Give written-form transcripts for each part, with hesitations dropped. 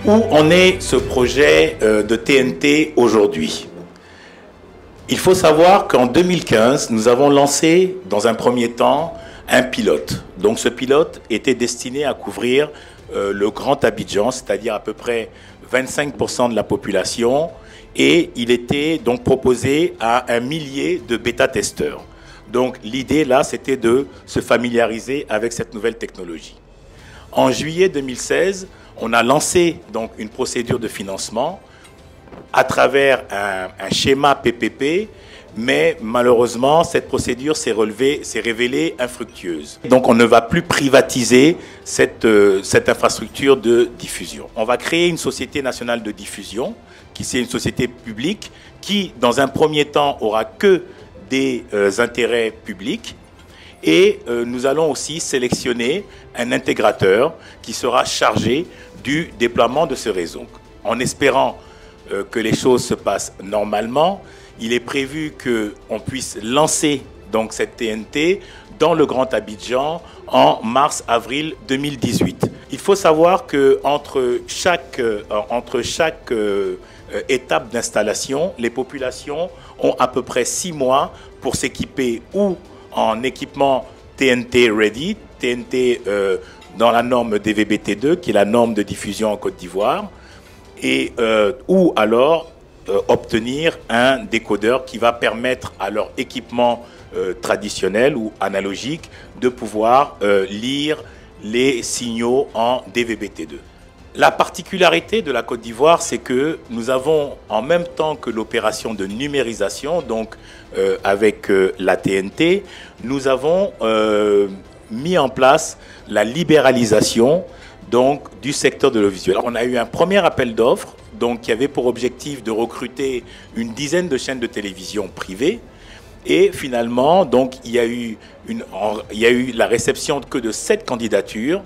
Où en est ce projet de TNT aujourd'hui? Il faut savoir qu'en 2015, nous avons lancé dans un premier temps un pilote. Donc ce pilote était destiné à couvrir le Grand Abidjan, c'est-à-dire à peu près 25% de la population, et il était donc proposé à 1 millier de bêta-testeurs. Donc l'idée là, c'était de se familiariser avec cette nouvelle technologie. En juillet 2016, on a lancé donc une procédure de financement à travers un schéma PPP, mais malheureusement, cette procédure s'est révélée infructueuse. Donc on ne va plus privatiser cette infrastructure de diffusion. On va créer une société nationale de diffusion, qui c'est une société publique, qui dans un premier temps aura que des intérêts publics. Et nous allons aussi sélectionner un intégrateur qui sera chargé du déploiement de ce réseau. En espérant que les choses se passent normalement, il est prévu qu'on puisse lancer donc cette TNT dans le Grand Abidjan en mars-avril 2018. Il faut savoir qu'entre chaque étape d'installation, les populations ont à peu près 6 mois pour s'équiper ou en équipement TNT Ready, TNT dans la norme DVB-T2, qui est la norme de diffusion en Côte d'Ivoire, et ou alors obtenir un décodeur qui va permettre à leur équipement traditionnel ou analogique de pouvoir lire les signaux en DVB-T2. La particularité de la Côte d'Ivoire, c'est que nous avons, en même temps que l'opération de numérisation, donc avec la TNT, nous avons mis en place la libéralisation donc, du secteur de l'audiovisuel. On a eu un premier appel d'offres qui avait pour objectif de recruter une dizaine de chaînes de télévision privées. Et finalement, donc, il y a eu la réception que de 7 candidatures.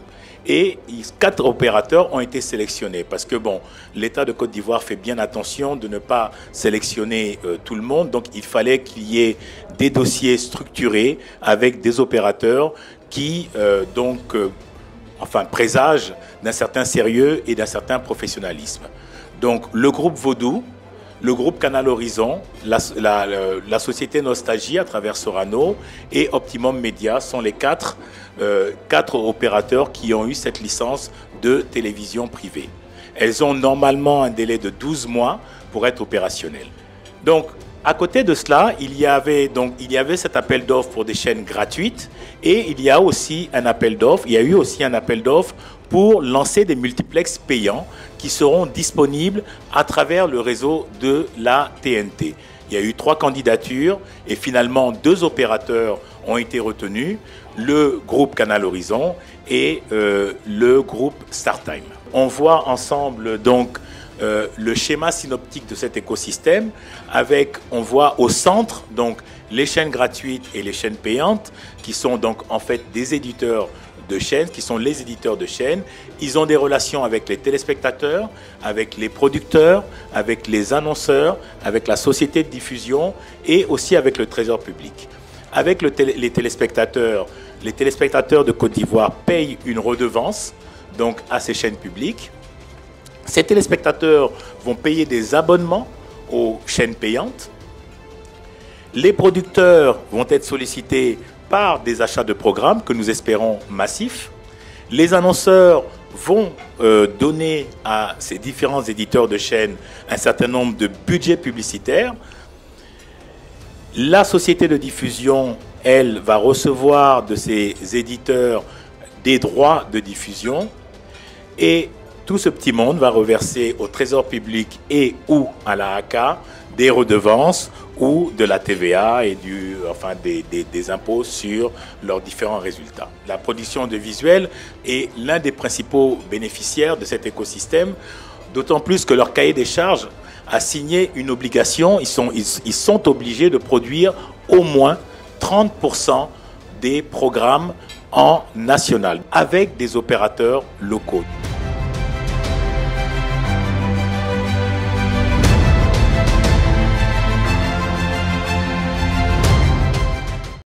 Et 4 opérateurs ont été sélectionnés parce que bon, l'État de Côte d'Ivoire fait bien attention de ne pas sélectionner tout le monde. Donc il fallait qu'il y ait des dossiers structurés avec des opérateurs qui présagent d'un certain sérieux et d'un certain professionnalisme. Donc le groupe Vaudou, le groupe Canal Horizon, la société Nostalgie à travers Sorano et Optimum Media sont les 4 opérateurs qui ont eu cette licence de télévision privée. Elles ont normalement un délai de 12 mois pour être opérationnelles. Donc, à côté de cela, il y avait cet appel d'offres pour des chaînes gratuites et il y a eu aussi un appel d'offres pour lancer des multiplexes payants qui seront disponibles à travers le réseau de la TNT. Il y a eu 3 candidatures et finalement 2 opérateurs ont été retenus, le groupe Canal Horizon et le groupe StarTime. On voit ensemble donc le schéma synoptique de cet écosystème avec, on voit au centre donc les chaînes gratuites et les chaînes payantes qui sont donc en fait des éditeurs de chaînes, qui sont les éditeurs de chaînes. Ils ont des relations avec les téléspectateurs, avec les producteurs, avec les annonceurs, avec la société de diffusion et aussi avec le trésor public. Avec les téléspectateurs de Côte d'Ivoire payent une redevance donc à ces chaînes publiques. Ces téléspectateurs vont payer des abonnements aux chaînes payantes. Les producteurs vont être sollicités par des achats de programmes que nous espérons massifs. Les annonceurs vont donner à ces différents éditeurs de chaînes un certain nombre de budgets publicitaires. La société de diffusion, elle, va recevoir de ces éditeurs des droits de diffusion et tout ce petit monde va reverser au trésor public et ou à la ACA des redevances ou de la TVA et des impôts sur leurs différents résultats. La production audiovisuelle est l'un des principaux bénéficiaires de cet écosystème, d'autant plus que leur cahier des charges a signé une obligation, ils sont obligés de produire au moins 30% des programmes en national avec des opérateurs locaux.